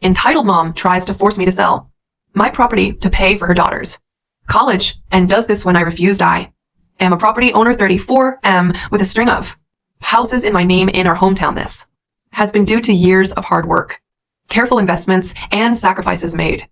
Entitled mom tries to force me to sell my property to pay for her daughter's college and does this when I refused. I am a property owner, 34M, with a string of houses in my name in our hometown. This has been due to years of hard work, careful investments, and sacrifices made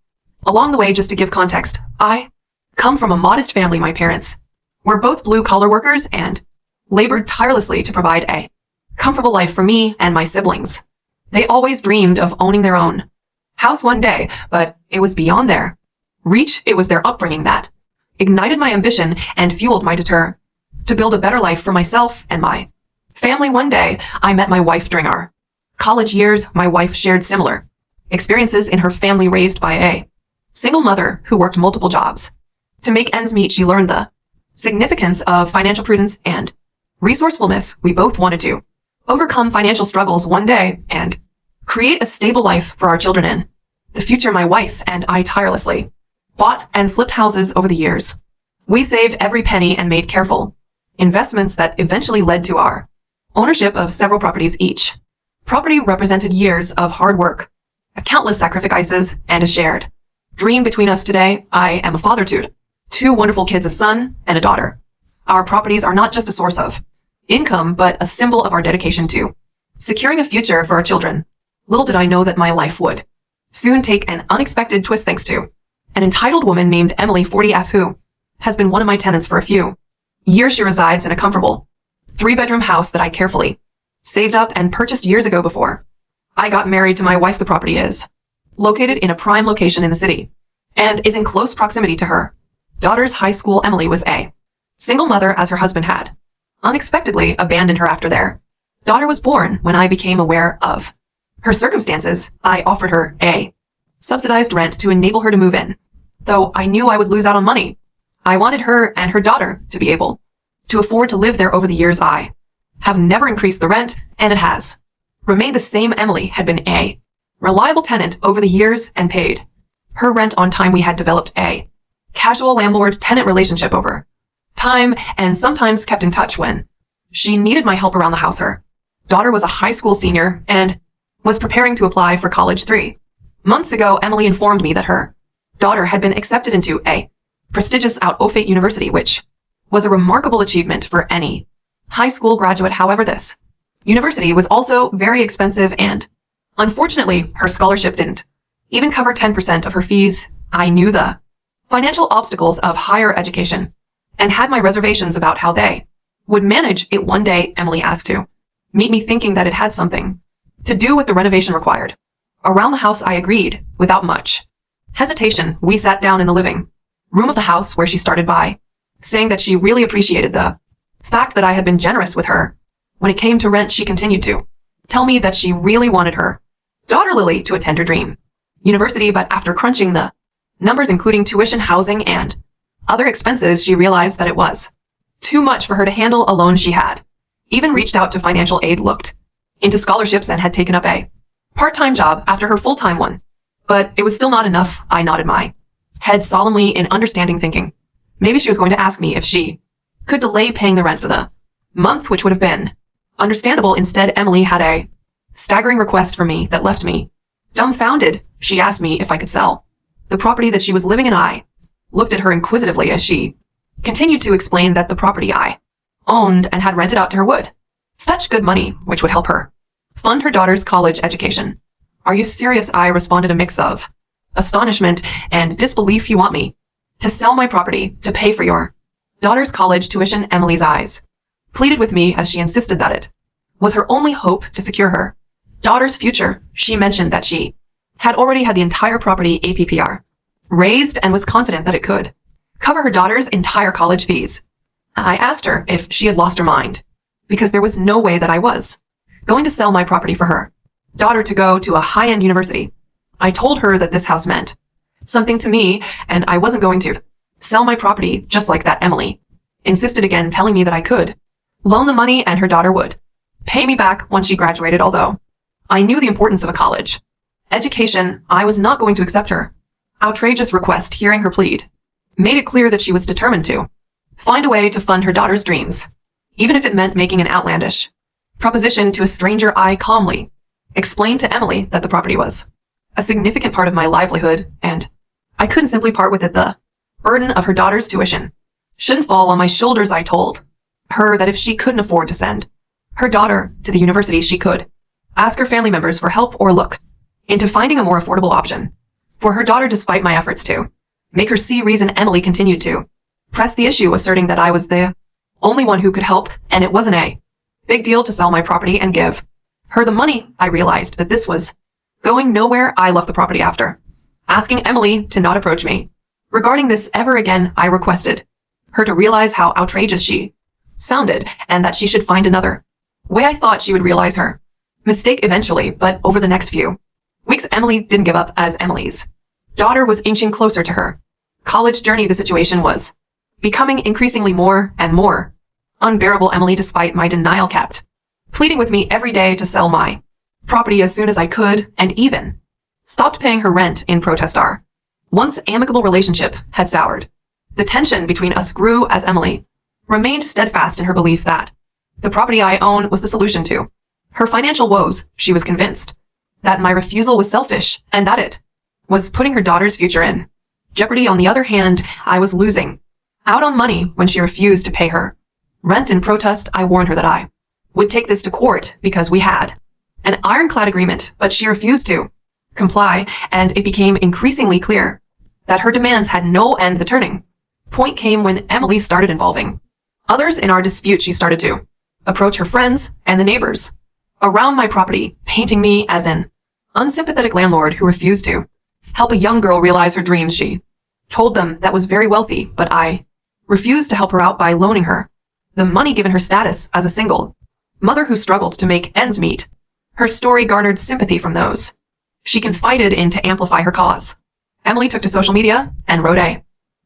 along the way. Just to give context, I come from a modest family. My parents were both blue-collar workers and labored tirelessly to provide a comfortable life for me and my siblings. They always dreamed of owning their own house one day, but it was beyond their reach. It was their upbringing that ignited my ambition and fueled my desire to build a better life for myself and my family. One day, I met my wife during our college years. My wife shared similar experiences in her family, raised by a single mother who worked multiple jobs to make ends meet. She learned the significance of financial prudence and resourcefulness. We both wanted to overcome financial struggles one day and create a stable life for our children in the future. My wife and I tirelessly bought and flipped houses over the years. We saved every penny and made careful investments that eventually led to our ownership of several properties. Each property represented years of hard work, countless sacrifices, and a shared dream between us. Today, I am a father to two wonderful kids, a son and a daughter. Our properties are not just a source of income, but a symbol of our dedication to securing a future for our children. Little did I know that my life would soon take an unexpected twist thanks to an entitled woman named Emily, 40F, who has been one of my tenants for a few years. She resides in a comfortable 3-bedroom house that I carefully saved up and purchased years ago before I got married to my wife. The property is located in a prime location in the city and is in close proximity to her daughter's high school. Emily was a single mother, as her husband had unexpectedly abandoned her after their daughter was born. When I became aware of her circumstances, I offered her a subsidized rent to enable her to move in. Though I knew I would lose out on money, I wanted her and her daughter to be able to afford to live there. Over the years, I have never increased the rent, and it has remained the same. Emily had been a reliable tenant over the years and paid her rent on time. We had developed a casual landlord-tenant relationship over time and sometimes kept in touch when she needed my help around the house. Her daughter was a high school senior and was preparing to apply for college. 3 months ago, Emily informed me that her daughter had been accepted into a prestigious out-of-state university, which was a remarkable achievement for any high school graduate. However, this university was also very expensive, and unfortunately, her scholarship didn't even cover 10% of her fees. I knew the financial obstacles of higher education and had my reservations about how they would manage it. One day, Emily asked to meet me, thinking that it had something to do with the renovation required around the house. I agreed without much hesitation. We sat down in the living room of the house, where she started by saying that she really appreciated the fact that I had been generous with her when it came to rent. She continued to tell me that she really wanted her daughter Lily to attend her dream university, but after crunching the numbers, including tuition, housing, and other expenses, she realized that it was too much for her to handle alone. She had even reached out to financial aid, looked into scholarships, and had taken up a part-time job after her full-time one. But it was still not enough. I nodded my head solemnly in understanding, thinking maybe she was going to ask me if she could delay paying the rent for the month, which would have been understandable. Instead, Emily had a staggering request for me that left me dumbfounded. She asked me if I could sell the property that she was living in. I looked at her inquisitively as she continued to explain that the property I owned and had rented out to her would fetch good money, which would help her fund her daughter's college education. Are you serious? I responded, a mix of astonishment and disbelief. You want me to sell my property to pay for your daughter's college tuition? Emily's eyes pleaded with me as she insisted that it was her only hope to secure her daughter's future. She mentioned that she had already had the entire property APPR raised and was confident that it could cover her daughter's entire college fees. I asked her if she had lost her mind, because there was no way that I was going to sell my property for her daughter to go to a high-end university. I told her that this house meant something to me, and I wasn't going to sell my property just like that. Emily insisted again, telling me that I could loan the money and her daughter would pay me back once she graduated. Although I knew the importance of a college education, I was not going to accept her outrageous request. Hearing her plead made it clear that she was determined to find a way to fund her daughter's dreams, even if it meant making an outlandish proposition to a stranger. I calmly explained to Emily that the property was a significant part of my livelihood, and I couldn't simply part with it. The burden of her daughter's tuition shouldn't fall on my shoulders. I told her that if she couldn't afford to send her daughter to the university, she could ask her family members for help or look into finding a more affordable option for her daughter. Despite my efforts to make her see reason, Emily continued to press the issue, asserting that I was the only one who could help, and it wasn't a big deal to sell my property and give her the money. I realized that this was going nowhere. I left the property after asking Emily to not approach me regarding this ever again. I requested her to realize how outrageous she sounded and that she should find another way. I thought she would realize her mistake eventually, but over the next few weeks, Emily didn't give up. As Emily's daughter was inching closer to her college journey, the situation was becoming increasingly more and more unbearable. Emily, despite my denial, kept pleading with me every day to sell my property as soon as I could, and even stopped paying her rent in protest. Our once amicable relationship had soured. The tension between us grew as Emily remained steadfast in her belief that the property I own was the solution to her financial woes. She was convinced that my refusal was selfish and that it was putting her daughter's future in jeopardy. On the other hand, I was losing out on money when she refused to pay her rent in protest. I warned her that I would take this to court because we had an ironclad agreement, but she refused to comply, and it became increasingly clear that her demands had no end. The turning point came when Emily started involving others in our dispute. She started to approach her friends and the neighbors around my property, painting me as an unsympathetic landlord who refused to help a young girl realize her dreams. She told them that was very wealthy, but I refused to help her out by loaning her the money given her status as a single mother who struggled to make ends meet. Her story garnered sympathy from those she confided in to amplify her cause. Emily took to social media and wrote a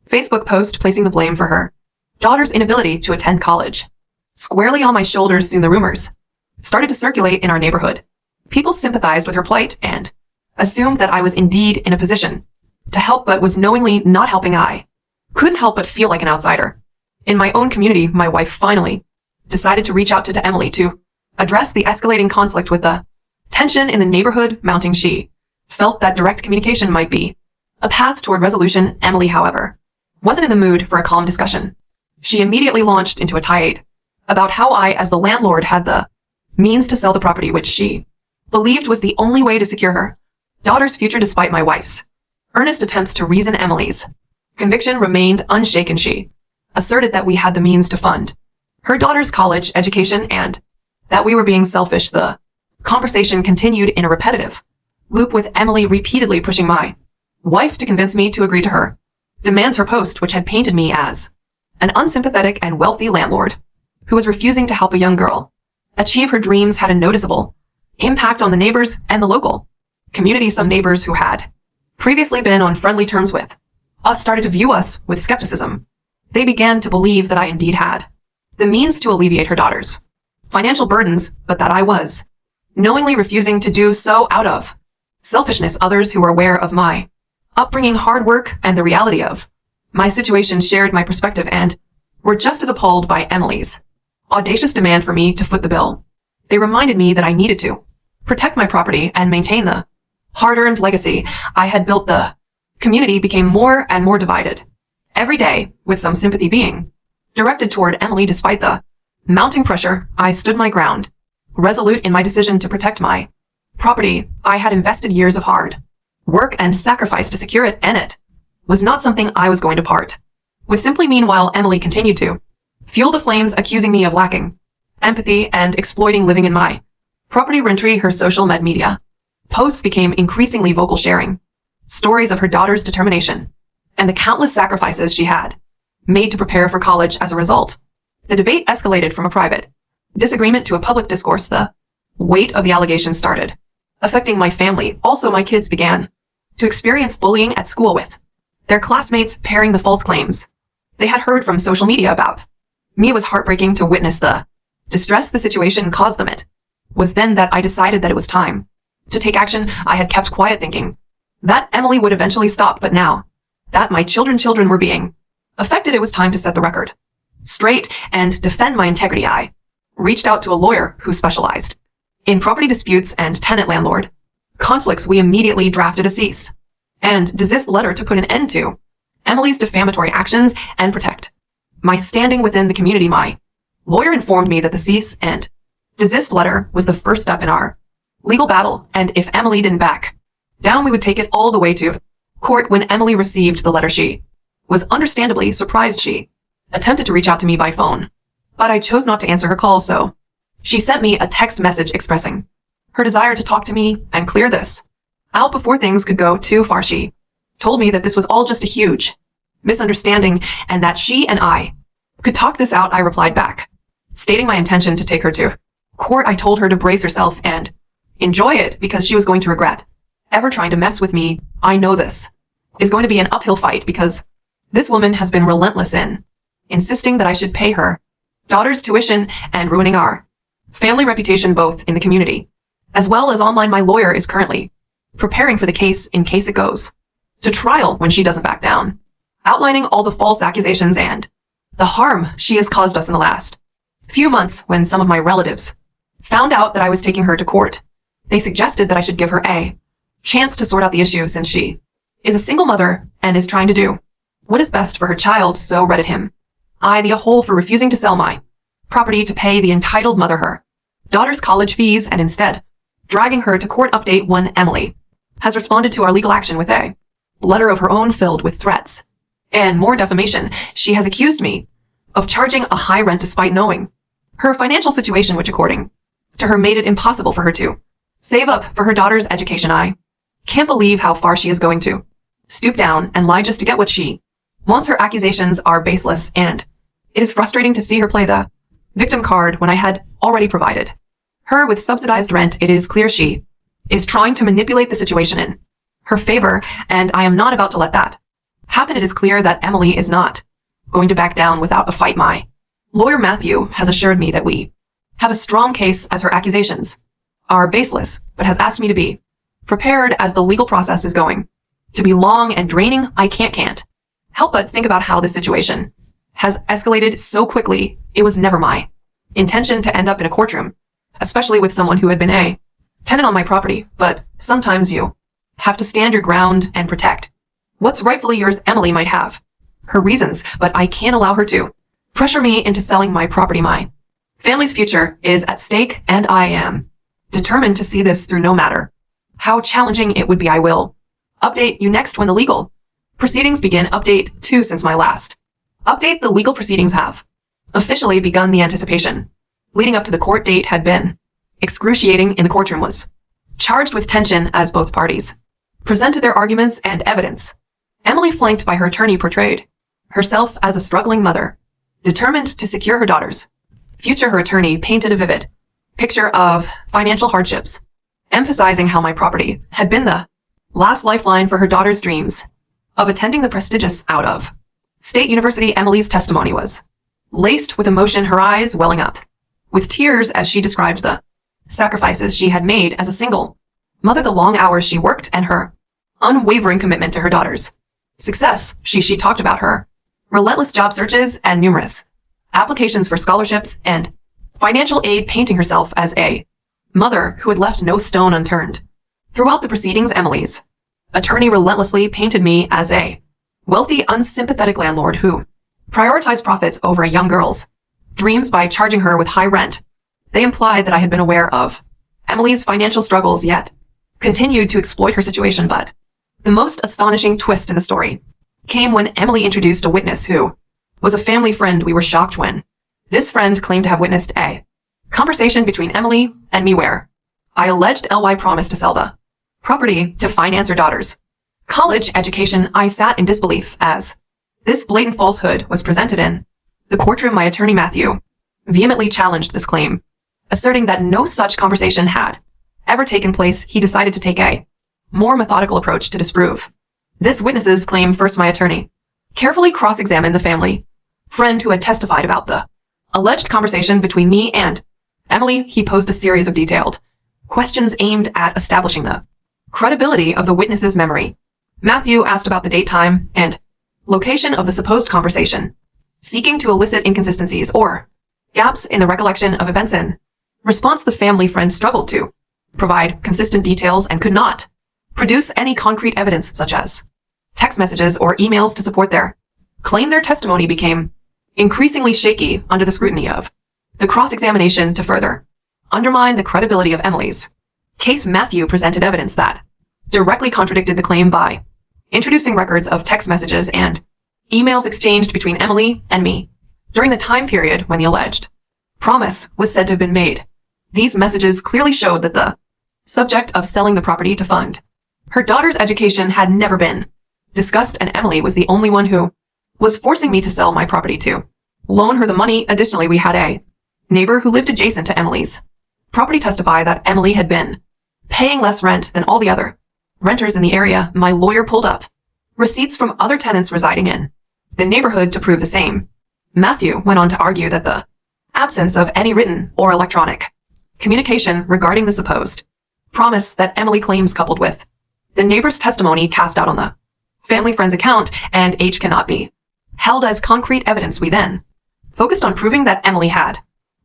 Facebook post placing the blame for her daughter's inability to attend college squarely on my shoulders. Soon the rumors started to circulate in our neighborhood. People sympathized with her plight and assumed that I was indeed in a position to help, but was knowingly not helping. I couldn't help but feel like an outsider. In my own community, my wife finally decided to reach out to Emily to address the escalating conflict. With the tension in the neighborhood mounting, she felt that direct communication might be a path toward resolution. Emily, however, wasn't in the mood for a calm discussion. She immediately launched into a tirade about how I, as the landlord, had the means to sell the property, which she believed was the only way to secure her daughter's future. Despite my wife's earnest attempts to reason, Emily's conviction remained unshaken. She asserted that we had the means to fund her daughter's college education and that we were being selfish. The conversation continued in a repetitive loop, with Emily repeatedly pushing my wife to convince me to agree to her demands. Her post, which had painted me as an unsympathetic and wealthy landlord who was refusing to help a young girl achieve her dreams, had a noticeable impact on the neighbors and the local community. Some neighbors who had previously been on friendly terms with us started to view us with skepticism. They began to believe that I indeed had the means to alleviate her daughter's financial burdens, but that I was knowingly refusing to do so out of selfishness. Others who were aware of my upbringing, hard work, and the reality of my situation shared my perspective and were just as appalled by Emily's audacious demand for me to foot the bill. They reminded me that I needed to protect my property and maintain the hard-earned legacy I had built. The community became more and more divided every day, with some sympathy being directed toward Emily. Despite the mounting pressure, I stood my ground, resolute in my decision to protect my property. I had invested years of hard work and sacrifice to secure it, and it was not something I was going to part with simply. Meanwhile, Emily continued to fuel the flames, accusing me of lacking empathy and exploiting living in my property rentry. Her social media posts became increasingly vocal, sharing stories of her daughter's determination and the countless sacrifices she had made to prepare for college. As a result, the debate escalated from a private disagreement to a public discourse. The weight of the allegations started affecting my family. Also, my kids began to experience bullying at school, with their classmates pairing the false claims they had heard from social media about me. It was heartbreaking to witness the distress the situation caused them. It was then that I decided that it was time to take action. I had kept quiet, thinking that Emily would eventually stop, but now that my children were being affected, it was time to set the record straight and defend my integrity. I reached out to a lawyer who specialized in property disputes and tenant-landlord conflicts, we immediately drafted a cease and desist letter to put an end to Emily's defamatory actions and protect my standing within the community. My lawyer informed me that the cease and desist letter was the first step in our legal battle, and if Emily didn't back down, we would take it all the way to court. When Emily received the letter, she was understandably surprised. She attempted to reach out to me by phone, but I chose not to answer her call, so she sent me a text message expressing her desire to talk to me and clear this out before things could go too far. She told me that this was all just a huge misunderstanding and that she and I could talk this out. I replied back, stating my intention to take her to court. I told her to brace herself and enjoy it because she was going to regret ever trying to mess with me. I know this is going to be an uphill fight because this woman has been relentless in insisting that I should pay her daughter's tuition and ruining our family reputation both in the community as well as online. My lawyer is currently preparing for the case in case it goes to trial when she doesn't back down, outlining all the false accusations and the harm she has caused us in the last few months. When some of my relatives found out that I was taking her to court, they suggested that I should give her a chance to sort out the issue since she is a single mother and is trying to do what is best for her child. So reddit him I the whole for refusing to sell my property to pay the entitled mother her daughter's college fees and instead dragging her to court. Update 1. Emily has responded to our legal action with a letter of her own filled with threats and more defamation. She has accused me of charging a high rent despite knowing her financial situation, which according to her made it impossible for her to save up for her daughter's education. I can't believe how far she is going to stoop down and lie just to get what she wants. Her accusations are baseless, and it is frustrating to see her play the victim card when I had already provided her with subsidized rent. It is clear she is trying to manipulate the situation in her favor, and I am not about to let that happen. It is clear that Emily is not going to back down without a fight. My lawyer Matthew has assured me that we have a strong case as her accusations are baseless, but has asked me to be prepared as the legal process is going to be long and draining. I can't help but think about how this situation has escalated so quickly. It was never my intention to end up in a courtroom, especially with someone who had been a tenant on my property, but sometimes you have to stand your ground and protect what's rightfully yours. Emily might have her reasons, but I can't allow her to pressure me into selling my property. My family's future is at stake, and I am determined to see this through no matter how challenging it would be. I will update you next when the legal proceedings begin. Update 2. Since my last update, the legal proceedings have officially begun. The anticipation leading up to the court date had been excruciating. In the courtroom was charged with tension as both parties presented their arguments and evidence. Emily, flanked by her attorney, portrayed herself as a struggling mother, determined to secure her daughter's future. Her attorney painted a vivid picture of financial hardships, emphasizing how my property had been the last lifeline for her daughter's dreams of attending the prestigious out of state university. Emily's testimony was laced with emotion, her eyes welling up with tears as she described the sacrifices she had made as a single mother, the long hours she worked, and her unwavering commitment to her daughter's success. She talked about her relentless job searches and numerous applications for scholarships and financial aid, painting herself as a mother who had left no stone unturned. Throughout the proceedings, Emily's attorney relentlessly painted me as a wealthy, unsympathetic landlord who prioritized profits over a young girl's dreams by charging her with high rent. They implied that I had been aware of Emily's financial struggles, yet continued to exploit her situation. But the most astonishing twist in the story came when Emily introduced a witness who was a family friend. We were shocked when this friend claimed to have witnessed a conversation between Emily and me where I alleged LY promised to sell the property to finance her daughter's college education. I sat in disbelief as this blatant falsehood was presented in the courtroom. My attorney Matthew vehemently challenged this claim, asserting that no such conversation had ever taken place. He decided to take a more methodical approach to disprove this witness's claim. First, my attorney carefully cross-examined the family friend who had testified about the alleged conversation between me and Emily. He posed a series of detailed questions aimed at establishing the credibility of the witness's memory. Matthew asked about the date, time, and location of the supposed conversation, seeking to elicit inconsistencies or gaps in the recollection of events. In response, the family friend struggled to provide consistent details, and could not produce any concrete evidence such as text messages or emails to support their claim. Their testimony became increasingly shaky under the scrutiny of the cross-examination. To further undermine the credibility of Emily's case, Matthew presented evidence that directly contradicted the claim by introducing records of text messages and emails exchanged between Emily and me during the time period when the alleged promise was said to have been made. These messages clearly showed that the subject of selling the property to fund her daughter's education had never been discussed, and Emily was the only one who was forcing me to sell my property to loan her the money. Additionally, we had a neighbor who lived adjacent to Emily's property testify that Emily had been paying less rent than all the other renters in the area. My lawyer pulled up receipts from other tenants residing in the neighborhood to prove the same. Matthew went on to argue that the absence of any written or electronic communication regarding the supposed promise that Emily claims, coupled with the neighbor's testimony cast out on the family friend's account and H, cannot be held as concrete evidence. We then focused on proving that Emily had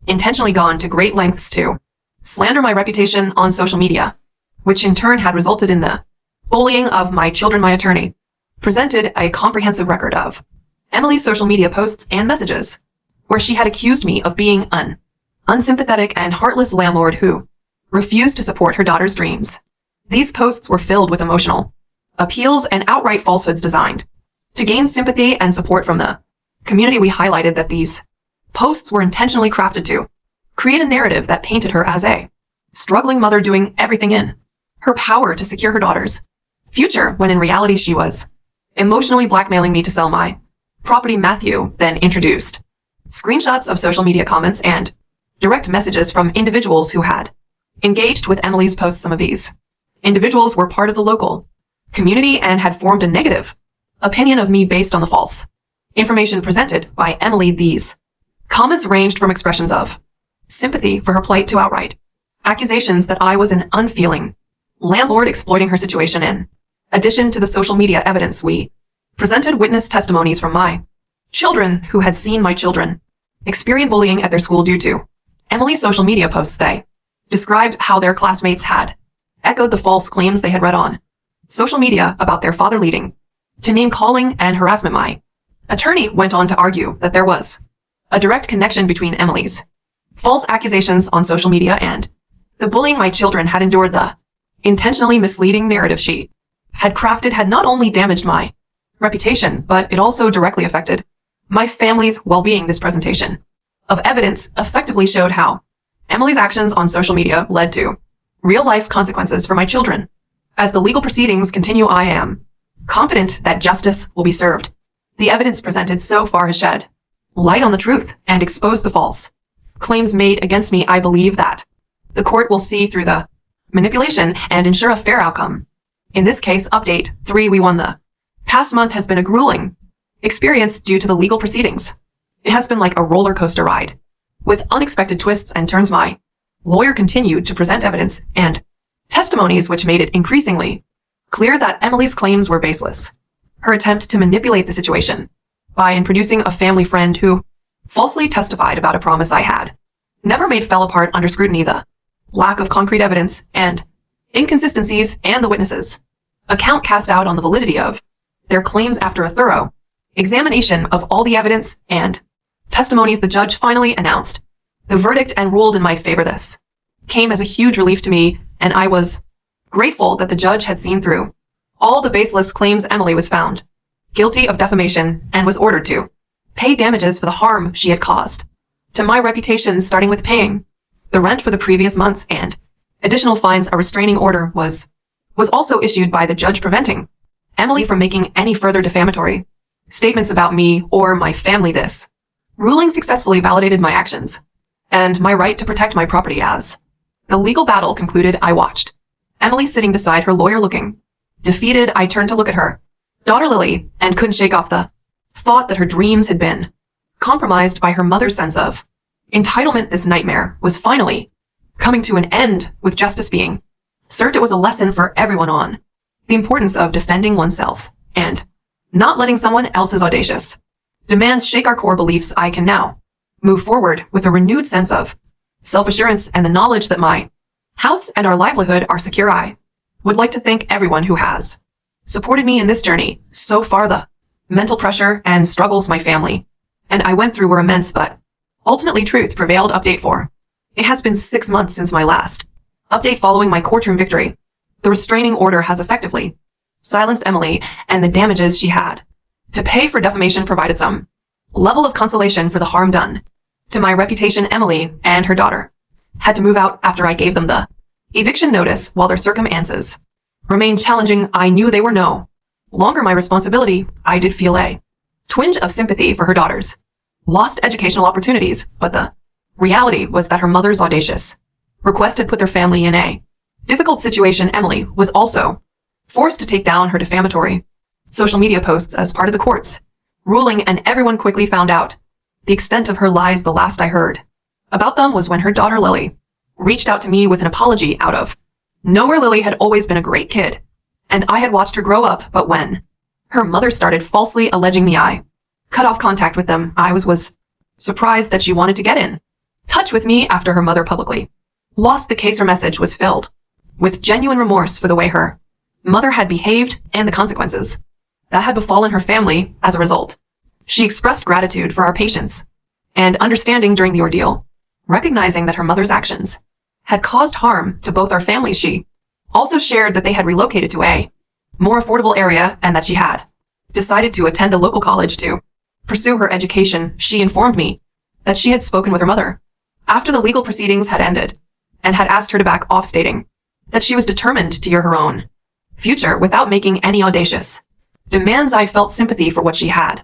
intentionally gone to great lengths to slander my reputation on social media, which in turn had resulted in the bullying of my children. My attorney presented a comprehensive record of Emily's social media posts and messages, where she had accused me of being an unsympathetic and heartless landlord who refused to support her daughter's dreams. These posts were filled with emotional appeals and outright falsehoods designed to gain sympathy and support from the community. We highlighted that these posts were intentionally crafted to create a narrative that painted her as a struggling mother doing everything in her power to secure her daughter's future, when in reality she was emotionally blackmailing me to sell my property. Matthew then introduced screenshots of social media comments and direct messages from individuals who had engaged with Emily's posts. Some of these individuals were part of the local community and had formed a negative opinion of me based on the false information presented by Emily. These comments ranged from expressions of sympathy for her plight to outright accusations that I was an unfeeling landlord exploiting her situation. In addition to the social media evidence, we presented witness testimonies from my children who had seen my children experience bullying at their school due to Emily's social media posts. They described how their classmates had echoed the false claims they had read on social media about their father, leading to name-calling and harassment. My attorney went on to argue that there was a direct connection between Emily's false accusations on social media and the bullying my children had endured. The intentionally misleading narrative she had crafted had not only damaged my reputation, but it also directly affected my family's well-being. This presentation of evidence effectively showed how Emily's actions on social media led to real-life consequences for my children. As the legal proceedings continue, I am confident that justice will be served. The evidence presented so far has shed light on the truth and exposed the false claims made against me. I believe that the court will see through the manipulation and ensure a fair outcome. In this case, update 3, we won. The past month has been a grueling experience due to the legal proceedings. It has been like a roller coaster ride with unexpected twists and turns. My lawyer continued to present evidence and testimonies which made it increasingly clear that Emily's claims were baseless. Her attempt to manipulate the situation by introducing a family friend who falsely testified about a promise I had never made fell apart under scrutiny. The lack of concrete evidence and inconsistencies and the witnesses' account cast doubt on the validity of their claims. After a thorough examination of all the evidence and testimonies, the judge finally announced the verdict and ruled in my favor. This came as a huge relief to me, and I was grateful that the judge had seen through all the baseless claims. Emily was found guilty of defamation and was ordered to pay damages for the harm she had caused to my reputation, starting with paying the rent for the previous months and additional fines. A restraining order was also issued by the judge, preventing Emily from making any further defamatory statements about me or my family. This ruling successfully validated my actions and my right to protect my property. As the legal battle concluded, I watched Emily sitting beside her lawyer looking defeated. I turned to look at her daughter Lily and couldn't shake off the thought that her dreams had been compromised by her mother's sense of entitlement. This nightmare was finally coming to an end, with justice being served. It was a lesson for everyone on the importance of defending oneself and not letting someone else's audacious demands shake our core beliefs. I can now move forward with a renewed sense of self-assurance and the knowledge that my House and our livelihood are secure. I would like to thank everyone who has supported me in this journey so far. The mental pressure and struggles my family and I went through were immense, but ultimately truth prevailed. Update 4. It has been 6 months since my last update following my courtroom victory. The restraining order has effectively silenced Emily, and the damages she had to pay for defamation provided some level of consolation for the harm done to my reputation. Emily and her daughter had to move out after I gave them the eviction notice. While their circumstances remained challenging, I knew they were no longer my responsibility. I did feel a twinge of sympathy for her daughters' lost educational opportunities, but the reality was that her mother's audacious request had put their family in a difficult situation. Emily was also forced to take down her defamatory social media posts as part of the court's ruling, and everyone quickly found out the extent of her lies. The last I heard about them was when her daughter Lily reached out to me with an apology out of nowhere. Lily had always been a great kid, and I had watched her grow up, but when her mother started falsely alleging me, I cut off contact with them. I was surprised that she wanted to get in touch with me after her mother publicly lost the case. Her message was filled with genuine remorse for the way her mother had behaved and the consequences that had befallen her family as a result. She expressed gratitude for our patience and understanding during the ordeal, recognizing that her mother's actions had caused harm to both our families. She also shared that they had relocated to a more affordable area and that she had decided to attend a local college to pursue her education. She informed me that she had spoken with her mother after the legal proceedings had ended and had asked her to back off, stating that she was determined to hear her own future without making any audacious demands. I felt sympathy for what she had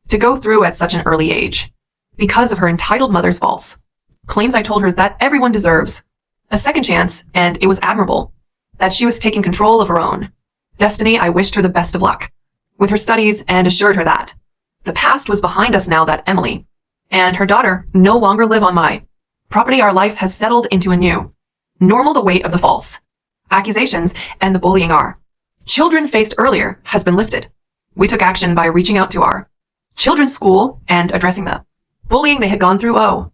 to go through at such an early age because of her entitled mother's false claims. I told her that everyone deserves a second chance, and it was admirable that she was taking control of her own destiny. I wished her the best of luck with her studies and assured her that the past was behind us now that Emily and her daughter no longer live on my property. Our life has settled into a new normal. The weight of the false accusations and the bullying our children faced earlier has been lifted. We took action by reaching out to our children's school and addressing the bullying they had gone through. Oh,